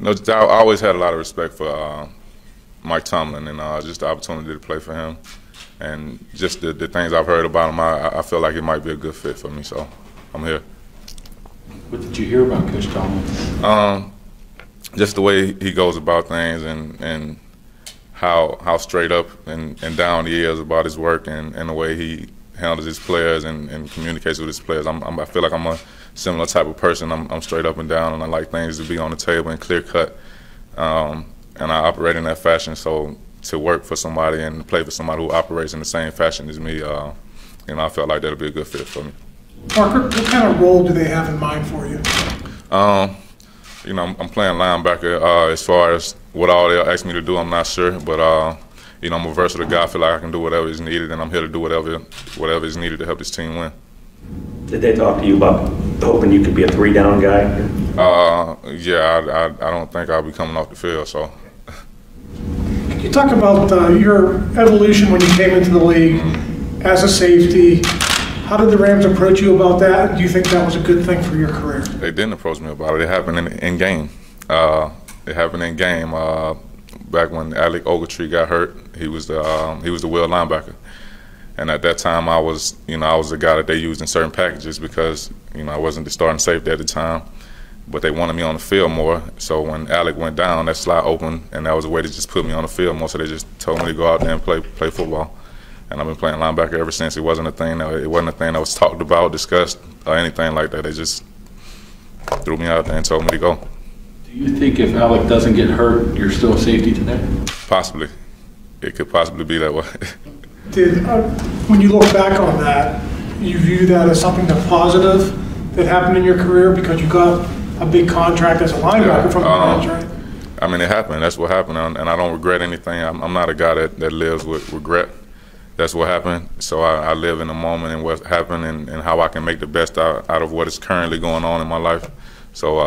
I always had a lot of respect for Mike Tomlin and just the opportunity to play for him. And just the things I've heard about him, I feel like it might be a good fit for me, so I'm here. What did you hear about Coach Tomlin? Just the way he goes about things and how straight up and down he is about his work and the way he handles his players and communicates with his players. I feel like I'm a similar type of person. I'm straight up and down, and I like things to be on the table and clear cut. And I operate in that fashion. So to work for somebody and play for somebody who operates in the same fashion as me, I felt like that'll be a good fit for me. Parker, what kind of role do they have in mind for you? I'm playing linebacker. As far as what all they'll ask me to do, I'm not sure. But I'm a versatile guy. I feel like I can do whatever is needed, and I'm here to do whatever is needed to help this team win. Did they talk to you about hoping you could be a 3-down guy? Yeah, I don't think I'll be coming off the field. So. Can you talk about your evolution when you came into the league as a safety? How did the Rams approach you about that? Do you think that was a good thing for your career? They didn't approach me about it. It happened in game. It happened in game. Back when Alec Ogletree got hurt, he was the will linebacker, and at that time I was the guy that they used in certain packages because I wasn't the starting safety at the time, but they wanted me on the field more. So when Alec went down, that slot opened, and that was a way to just put me on the field more. So they just told me to go out there and play football. And I've been playing linebacker ever since. It wasn't a thing that was talked about, discussed, or anything like that. They just threw me out there and told me to go. Do you think if Alec doesn't get hurt, you're still a safety today? Possibly. It could possibly be that way. When you look back on that, you view that as something that's positive that happened in your career because you got a big contract as a linebacker from the Rams, right? I mean, it happened. That's what happened, and I don't regret anything. I'm not a guy that lives with regret. That's what happened. So I live in the moment and what happened and how I can make the best out of what is currently going on in my life. So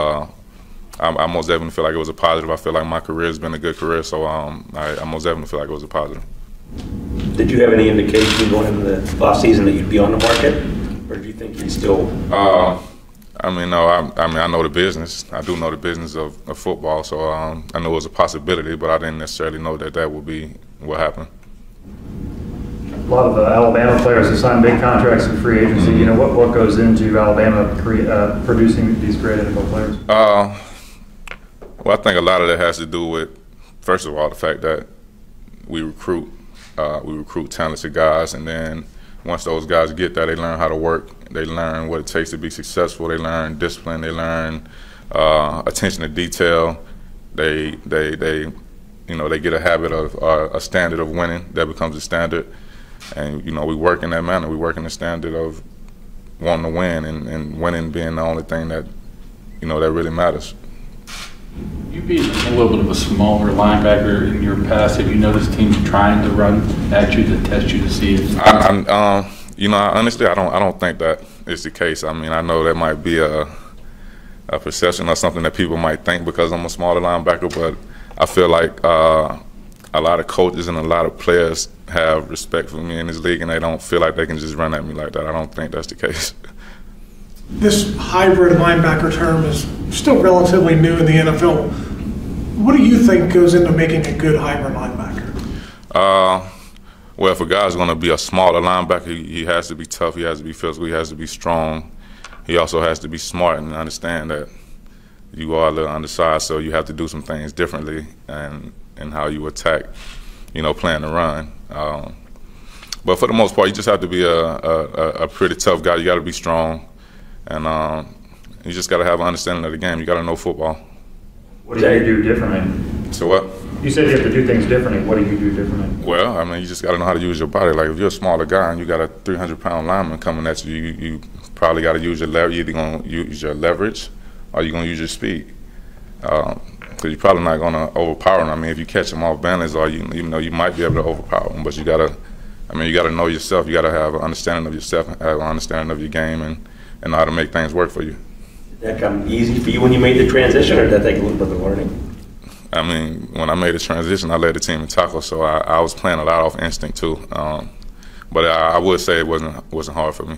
I most definitely feel like it was a positive. I feel like my career has been a good career, so I most definitely feel like it was a positive. Did you have any indication going into the off season that you'd be on the market, or do you think you'd still? No. I know the business. I do know the business of football, so I know it was a possibility, but I didn't necessarily know that would be what happened. A lot of the Alabama players have signed big contracts in free agency. You know, what goes into Alabama producing these great NFL players? Well, I think a lot of that has to do with, first of all, the fact that we recruit talented guys, and then once those guys get there, they learn how to work. They learn what it takes to be successful. They learn discipline. They learn attention to detail. They get a habit of a standard of winning that becomes a standard. And, we work in that manner. We work in the standard of wanting to win and winning being the only thing that, that really matters. You being a little bit of a smaller linebacker in your past, have you noticed teams trying to run at you to test you to see if? Honestly, I don't think that is the case. I mean, I know that might be a perception or something that people might think because I'm a smaller linebacker, but I feel like a lot of coaches and a lot of players have respect for me in this league, and they don't feel like they can just run at me like that. I don't think that's the case. This hybrid linebacker term is still relatively new in the NFL. What do you think goes into making a good hybrid linebacker? Well, if a guy's going to be a smaller linebacker, he has to be tough, he has to be physical, he has to be strong. He also has to be smart and understand that you are a little undersized, so you have to do some things differently and how you attack, playing the run. But for the most part, you just have to be a pretty tough guy. You got to be strong, and you just got to have an understanding of the game. You got to know football. What do you do differently? So what? You said you have to do things differently. What do you do differently? Well, you just got to know how to use your body. Like, if you're a smaller guy and you got a 300-pound lineman coming at you, you probably got to use your leverage. You're either going to use your leverage or you're going to use your speed. Because you're probably not going to overpower them. If you catch them off balance, or you might be able to overpower them, but you got to know yourself. You got to have an understanding of yourself, have an understanding of your game, and know how to make things work for you. Did that come easy for you when you made the transition, or did that take a little bit of learning? When I made the transition, I led the team in tackles, so I was playing a lot off instinct too. But I would say it wasn't hard for me.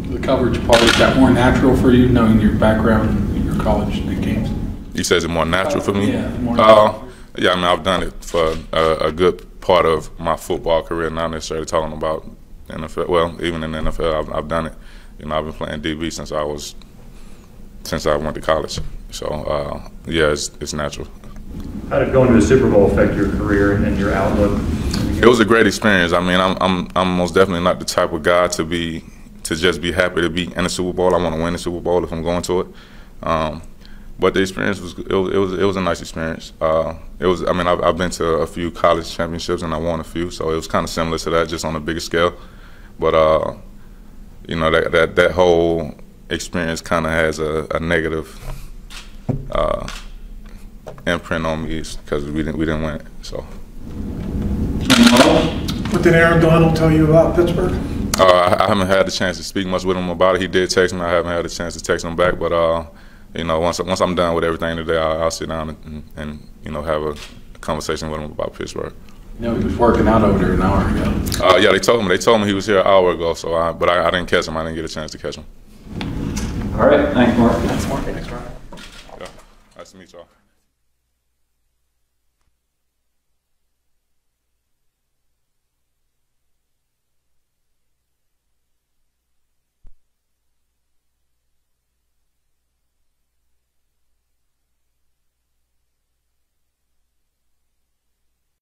The coverage part, is that more natural for you, knowing your background in your college games? You said it's more natural for me? Yeah, more natural. Yeah, I mean, I've done it for a good part of my football career, not necessarily talking about NFL. Well, even in the NFL, I've done it. You know, I've been playing DB since I went to college. So, yeah, it's natural. How did going to a Super Bowl affect your career and your outlook? It was a great experience. I mean, I'm most definitely not the type of guy to just be happy to be in the Super Bowl. I want to win the Super Bowl if I'm going to it. But the experience it was a nice experience. It was. I mean, I've been to a few college championships and I won a few, so it was kind of similar to that, just on a bigger scale. But you know, that whole experience kind of has a negative imprint on me because we didn't win it. So. What did Aaron Donald tell you about Pittsburgh? I haven't had the chance to speak much with him about it. He did text me. I haven't had a chance to text him back, but you know, once I'm done with everything today, I'll sit down and you know, have a conversation with him about Pittsburgh. You know, he was working out over there an hour ago. Yeah, they told me he was here an hour ago. So, but I didn't catch him. I didn't get a chance to catch him. All right, thanks, Mark. Thanks, Mark. Yeah, nice to meet y'all.